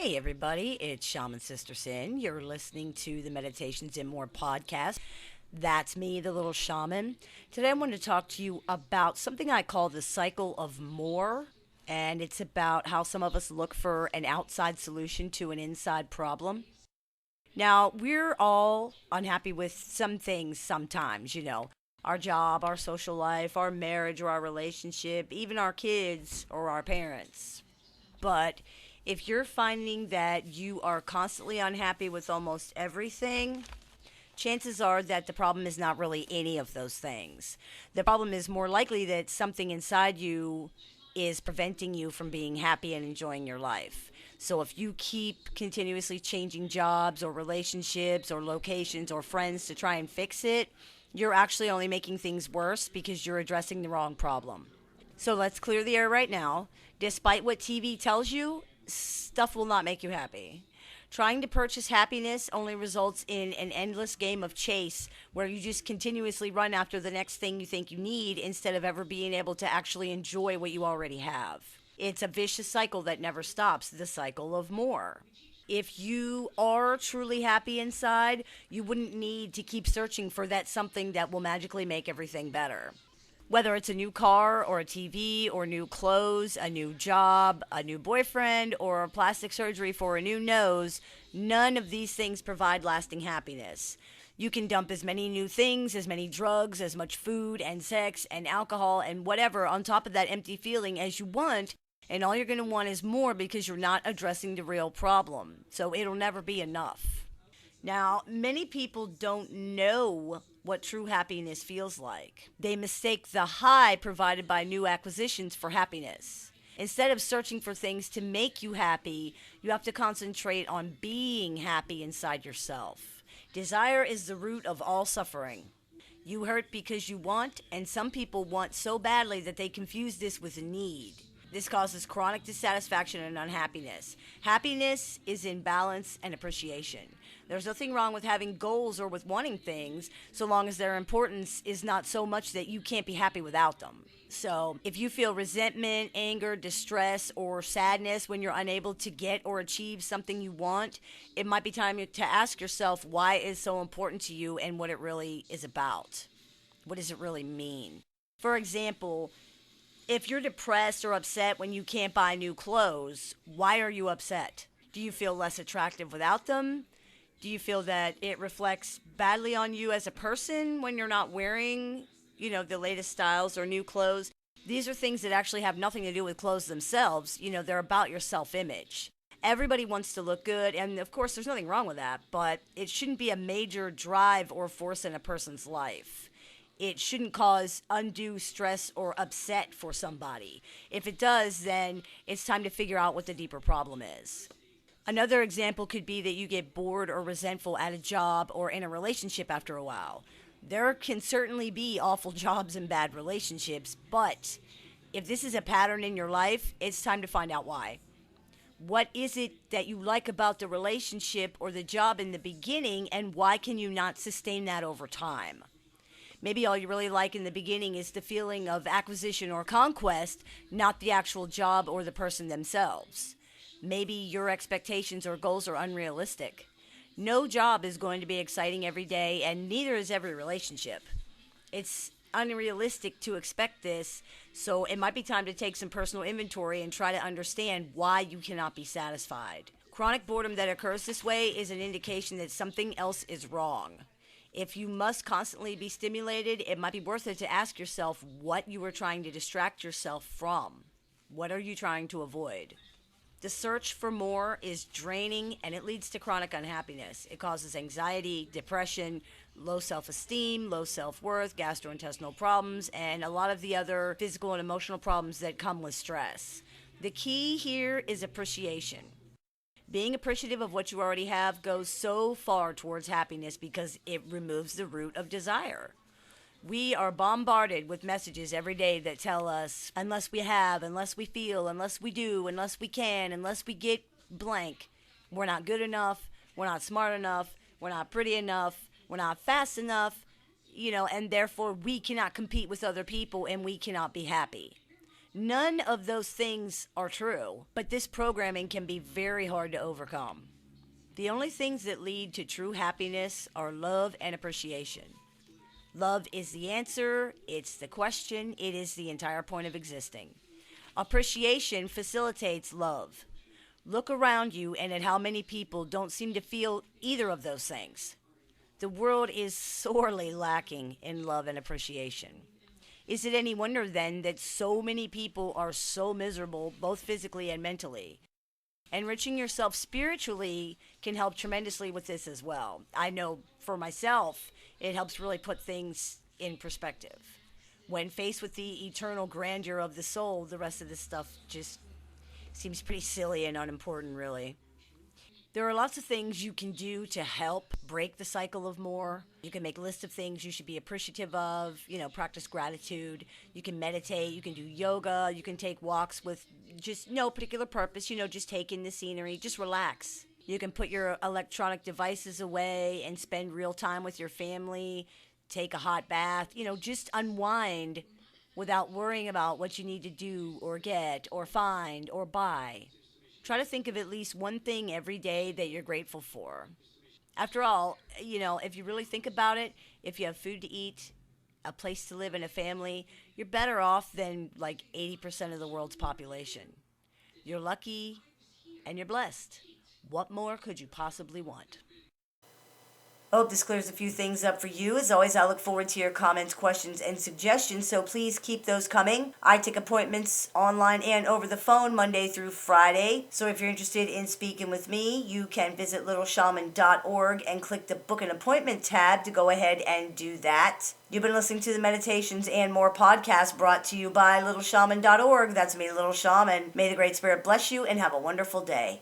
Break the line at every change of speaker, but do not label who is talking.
Hey everybody, it's Shaman Sister Sin. You're listening to the Meditations and More podcast. That's me, the Little Shaman. Today I want to talk to you about something I call the cycle of more, and it's about how some of us look for an outside solution to an inside problem. Now, we're all unhappy with some things sometimes, our job, our social life, our marriage or our relationship, even our kids or our parents. But if you're finding that you are constantly unhappy with almost everything, chances are that the problem is not really any of those things. The problem is more likely that something inside you is preventing you from being happy and enjoying your life. So if you keep continuously changing jobs or relationships or locations or friends to try and fix it, you're actually only making things worse because you're addressing the wrong problem. So let's clear the air right now. Despite what TV tells you, stuff will not make you happy. Trying to purchase happiness only results in an endless game of chase where you just continuously run after the next thing you think you need instead of ever being able to actually enjoy what you already have. It's a vicious cycle that never stops, the cycle of more. If you are truly happy inside, you wouldn't need to keep searching for that something that will magically make everything better. Whether it's a new car or a TV or new clothes, a new job, a new boyfriend, or plastic surgery for a new nose, none of these things provide lasting happiness. You can dump as many new things, as many drugs, as much food and sex and alcohol and whatever on top of that empty feeling as you want, and all you're going to want is more because you're not addressing the real problem. So it'll never be enough. Now, many people don't know what true happiness feels like. They mistake the high provided by new acquisitions for happiness. Instead of searching for things to make you happy, you have to concentrate on being happy inside yourself. Desire is the root of all suffering. You hurt because you want, and some people want so badly that they confuse this with need. This causes chronic dissatisfaction and unhappiness. Happiness is in balance and appreciation. There's nothing wrong with having goals or with wanting things, so long as their importance is not so much that you can't be happy without them. So, if you feel resentment, anger, distress, or sadness when you're unable to get or achieve something you want, it might be time to ask yourself why it's so important to you and what it really is about. What does it really mean? For example, if you're depressed or upset when you can't buy new clothes, why are you upset? Do you feel less attractive without them? Do you feel that it reflects badly on you as a person when you're not wearing, the latest styles or new clothes? These are things that actually have nothing to do with clothes themselves. They're about your self-image. Everybody wants to look good, and of course there's nothing wrong with that, but it shouldn't be a major drive or force in a person's life. It shouldn't cause undue stress or upset for somebody. If it does, then it's time to figure out what the deeper problem is. Another example could be that you get bored or resentful at a job or in a relationship after a while. There can certainly be awful jobs and bad relationships, but if this is a pattern in your life, it's time to find out why. What is it that you like about the relationship or the job in the beginning, and why can you not sustain that over time? Maybe all you really like in the beginning is the feeling of acquisition or conquest, not the actual job or the person themselves. Maybe your expectations or goals are unrealistic. No job is going to be exciting every day, and neither is every relationship. It's unrealistic to expect this, so it might be time to take some personal inventory and try to understand why you cannot be satisfied. Chronic boredom that occurs this way is an indication that something else is wrong. If you must constantly be stimulated, it might be worth it to ask yourself what you are trying to distract yourself from. What are you trying to avoid? The search for more is draining, and it leads to chronic unhappiness. It causes anxiety, depression, low self-esteem, low self-worth, gastrointestinal problems, and a lot of the other physical and emotional problems that come with stress. The key here is appreciation. Being appreciative of what you already have goes so far towards happiness because it removes the root of desire. We are bombarded with messages every day that tell us, unless we have, unless we feel, unless we do, unless we can, unless we get blank, we're not good enough, we're not smart enough, we're not pretty enough, we're not fast enough, and therefore we cannot compete with other people and we cannot be happy. None of those things are true, but this programming can be very hard to overcome. The only things that lead to true happiness are love and appreciation. Love is the answer, it's the question, it is the entire point of existing. Appreciation facilitates love. Look around you and at how many people don't seem to feel either of those things. The world is sorely lacking in love and appreciation. Is it any wonder then that so many people are so miserable, both physically and mentally? Enriching yourself spiritually can help tremendously with this as well. I know for myself, it helps really put things in perspective. When faced with the eternal grandeur of the soul, the rest of this stuff just seems pretty silly and unimportant, really. There are lots of things you can do to help break the cycle of more. You can make lists of things you should be appreciative of, practice gratitude. You can meditate, you can do yoga, you can take walks with just no particular purpose, just take in the scenery, just relax. You can put your electronic devices away and spend real time with your family, take a hot bath, just unwind without worrying about what you need to do or get or find or buy. Try to think of at least one thing every day that you're grateful for. After all, if you really think about it, if you have food to eat, a place to live, and a family, you're better off than like 80% of the world's population. You're lucky and you're blessed. What more could you possibly want? I hope this clears a few things up for you. As always, I look forward to your comments, questions, and suggestions, so please keep those coming. I take appointments online and over the phone Monday through Friday. So if you're interested in speaking with me, you can visit littleshaman.org and click the Book an Appointment tab to go ahead and do that. You've been listening to the Meditations and More podcast brought to you by littleshaman.org. That's me, Little Shaman. May the Great Spirit bless you and have a wonderful day.